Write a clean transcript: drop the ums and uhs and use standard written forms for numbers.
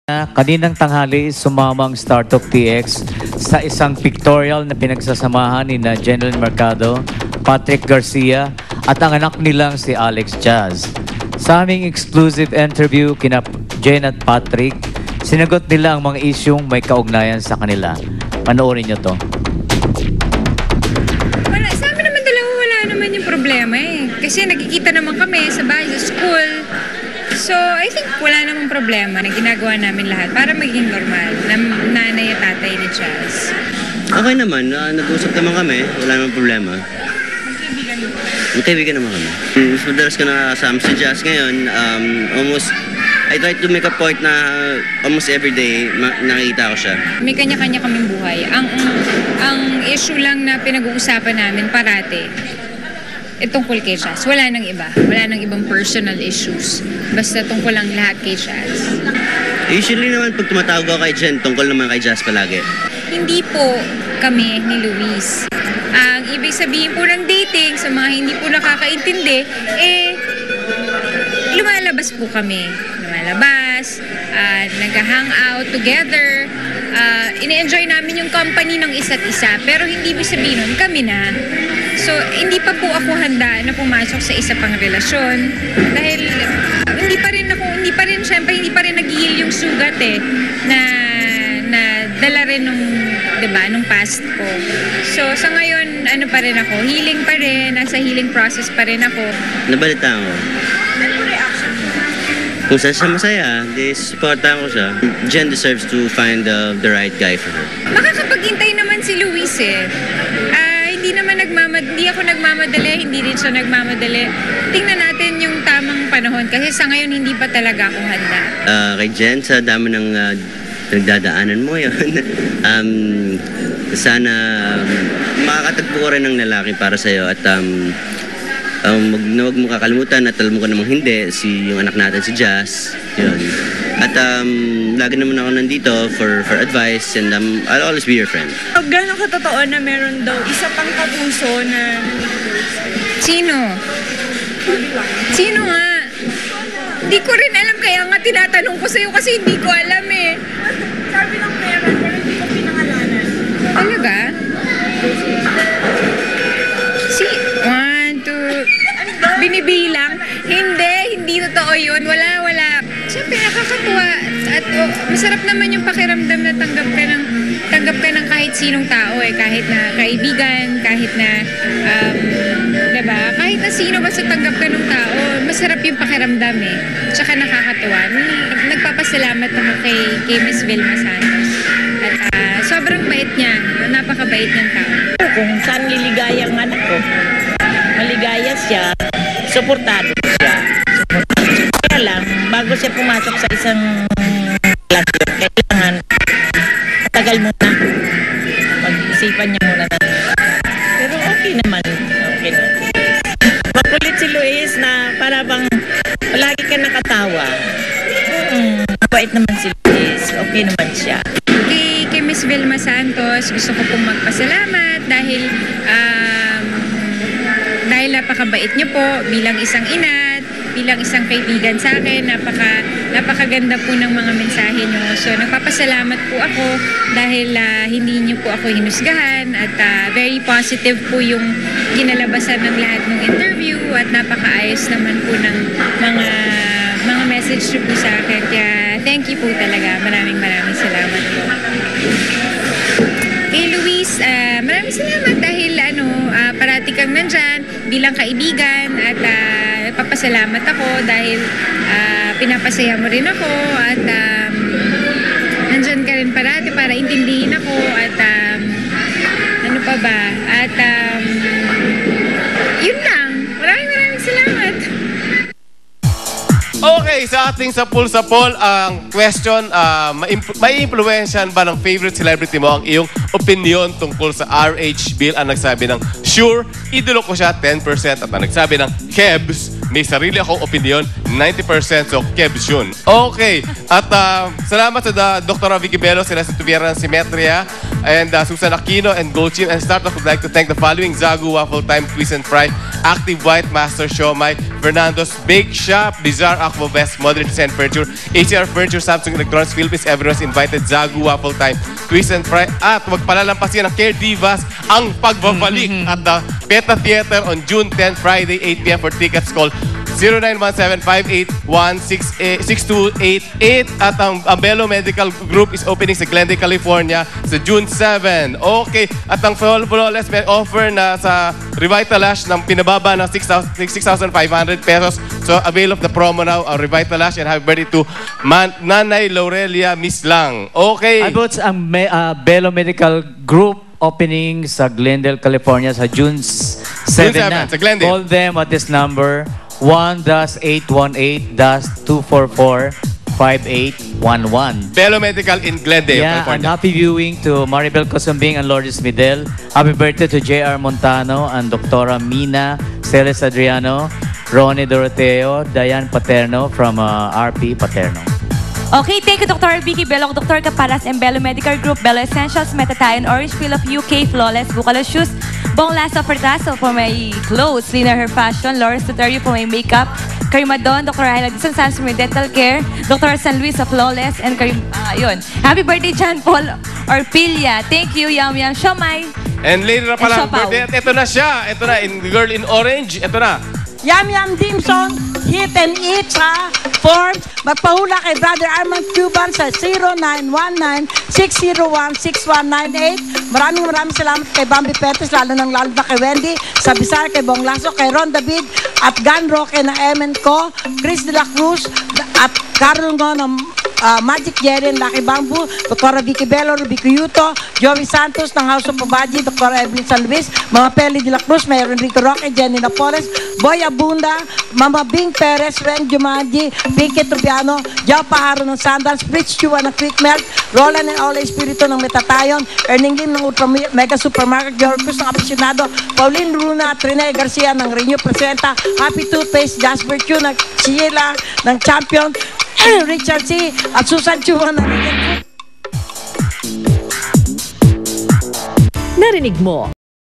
Kaninang tanghali, sumamang Startup TX sa isang pictorial na pinagsasamahan ni na Jenelyn Mercado, Patrick Garcia at ang anak nilang si Alex Jazz. Sa aming exclusive interview kina Jen at Patrick, sinagot nila ang mga isyong may kaugnayan sa kanila. Panoorin nyo to. Sa amin naman dalawa wala naman yung problema eh. Kasi nagkikita naman kami sa bahay, sa school. So, I think wala namang problema na ginagawa namin lahat para maging normal na nanay at tatay ni Jazz. Okay naman, nag-usap naman kami, wala namang problema. Magkaibigan naman kami. Mas madalas ko nakakasama si Jazz ngayon, I try to make a point na almost every day nakikita ko siya. May kanya-kanya kaming buhay. Ang issue lang na pinag-uusapan namin parate, tungkol kay Jazz. Wala nang iba. Wala nang ibang personal issues. Basta tungkol lang lahat kay Jazz. Usually naman pag tumatawag ako kay Jen, tungkol naman kay Jazz palagi. Hindi po kami ni Luis. Ang ibig sabihin po ng dating sa mga hindi po nakakaintindi, lumalabas po kami. Lumalabas, nag-hangout together, ini-enjoy namin yung company ng isa't isa. Pero hindi ibig sabihin nun, kami na. So, hindi pa po ako handa na pumasok sa isa pang relasyon dahil hindi pa rin nagihil yung sugat na dala rin nung past ko. So, sa ngayon, pa rin ako, healing pa rin, nasa healing process pa rin ako. Nabalitaan ko. Ano reaction mo? Kung saan siya masaya, supportahan ko siya. Jen deserves to find the right guy for her. Makakapaghintay naman si Luis Hindi ako nagmamadali, hindi rin siya nagmamadali. Tingnan natin yung tamang panahon kasi sa ngayon hindi pa talaga ako handa. Kay Jen, sa dami ng nagdadaanan mo yun, sana makakatagpo ko rin ng lalaki para sa'yo at huwag mo kakalimutan at alam mo ko namang hindi, yung anak natin si Jazz, yun. At lagi naman ako nandito for advice and I'll always be your friend. Gano'ng katotoo na meron daw isa pang kapuso na... Sino? Sino nga? Hindi ko rin alam kaya nga tinatanong ko sa'yo kasi hindi ko alam eh. Sabi ng meron pero hindi ko pinangalanan. Talaga? Binibilang? Hindi totoo yun. Wala. Siyempre, nakakatuwa. At masarap naman yung pakiramdam na tanggap ka ng kahit sinong tao kahit na kaibigan, kahit na, diba? Kahit na sino basta tanggap ka ng tao, masarap yung pakiramdam Tsaka nakakatuwa. Nagpapasalamat ako kay Miss Vilma Santos. At sobrang bait niya. Napakabait niyang tao. Kung saan liligaya ang anak ko, maligaya siya, suportado siya. Kaya lang, bago siya pumasok sa isang klase, kailangan matagal muna. Pag-isipan niya muna na. Pero okay naman. Makulit si Luis na para bang palagi ka nakatawa. Mabait naman si Luis. Okay naman siya. Kay Miss Vilma Santos, gusto ko pong magpasalamat dahil napakabait niyo po bilang isang ina, bilang isang kaibigan sa akin. Napakaganda po ng mga mensahe niyo. So, nagpapasalamat po ako dahil hindi niyo po ako hinusgahan at very positive po yung ginalabasan ng lahat ng interview at napakaayos naman po ng mga message niyo po sa akin. Kaya thank you po talaga. Maraming salamat po. Kay Luis, maraming salamat dahil parati kang nandyan bilang kaibigan at papasalamat ako dahil pinapasaya mo rin ako at nandyan ka rin parati para intindihin ako at ano pa ba at yun lang. Maraming salamat. Okay, sa ating sapul, ang question, may influensyan ba ng favorite celebrity mo ang iyong opinion tungkol sa RH bill? Ang nagsabi ng sure, idolo ko siya, 10%. At ang nagsabi ng Kebs, may sarili akong opinion, 90%. So, Kebs yun. Okay. At salamat sa Dr. Vicky Bello, sila sa Tubiera ng Simetria. and Susan Aquino and Goldchin. And start off, would like to thank the following: Zagu Waffle Time Twist and Fry, Active White Master Siomai, Fernando's Bake Shop, Bizarre Aqua Best, Modern Design Furniture, ACR Furniture, Samsung Electronics, Philippines. Everyone's invited. Zagu Waffle Time Twist and Fry. At huwag palalampasin ng Care Divas ang pagbabalik at the Beta Theater on June 10, Friday, 8 p.m. For tickets, call 0917-581-6288. At ang Bello Medical Group is opening sa Glendale, California sa June 7. Okay. At ang Flawless may offer na sa Revitalash ng pinababa ng 6,500 pesos. So avail of the promo now, Revitalash, and happy birthday to Nanay Laurelia Mislang. Okay. About ang Bello Medical Group opening sa Glendale, California sa June 7 na. Sa Glendale. Call them at this number 1-818-244-5811. Bello Medical in Glendale, Yeah, and California. happy viewing to Maribel Cosumbing and Lourdes Midel. Happy birthday to J.R. Montano and Dr. Mina Celes Adriano, Ronnie Doroteo, Diane Paterno from RP Paterno. Okay, thank you, Dr. Vicky Belloc, Dr. Caparas, and Bello Medical Group, Bello Essentials, Metatayan, Orange Peel of UK, Flawless, Bucalo Shoes, Bong Lasa Fertazo for my clothes, Lina Hair Fashion, Laura Soterio for my makeup, Karimadon, Dr. Ayla Dizon Sanz for my dental care, Dr. San Luis of Flawless, and yun. Happy birthday, John Paul Orpilia. Thank you, Yum Yum Siomai. And later na pala ang Siopaw. birthday. At ito na siya. Ito na, in Girl in Orange. Ito na. Yum Yum Dim Sum, hit and eat sa Forbes. Magpahula kay Brother Armand Cuban sa 0919-601-6198. Maraming salamat kay Bambi Pertes, lalo na kay Wendy, sa Bizarre, kay Bong Lasso, kay Ron David, at Gan Roque na Emen Ko, Chris de la Cruz, at Carol Ngo ng Magic Jerry, Lucky Bamboo, Dr. Vicky Bello, Rubico Yuto, Joey Santos ng House of Pabaji, Dr. Evelyn San Luis, Mama Peli de la Cruz, Mayor Enrico Roque, Jenny Napoles, Boy Abunda, Mama Bing Perez, Ren Jumanji, Pinky Trubiano, Joe Paharo ng Sandals, Fritz Chua ng Quick Melt, Roland and Ola Espiritu ng Metatayon, Erning Lim ng Ultra Mega Supermarket, George Cruz ng Aficionado, Pauline Luna at Rene Garcia ng Renew Presenta, Happy Toothpaste, Jasper Chu ng Sheila ng Champion, Richard C. at Susan Chua ng Narinig mo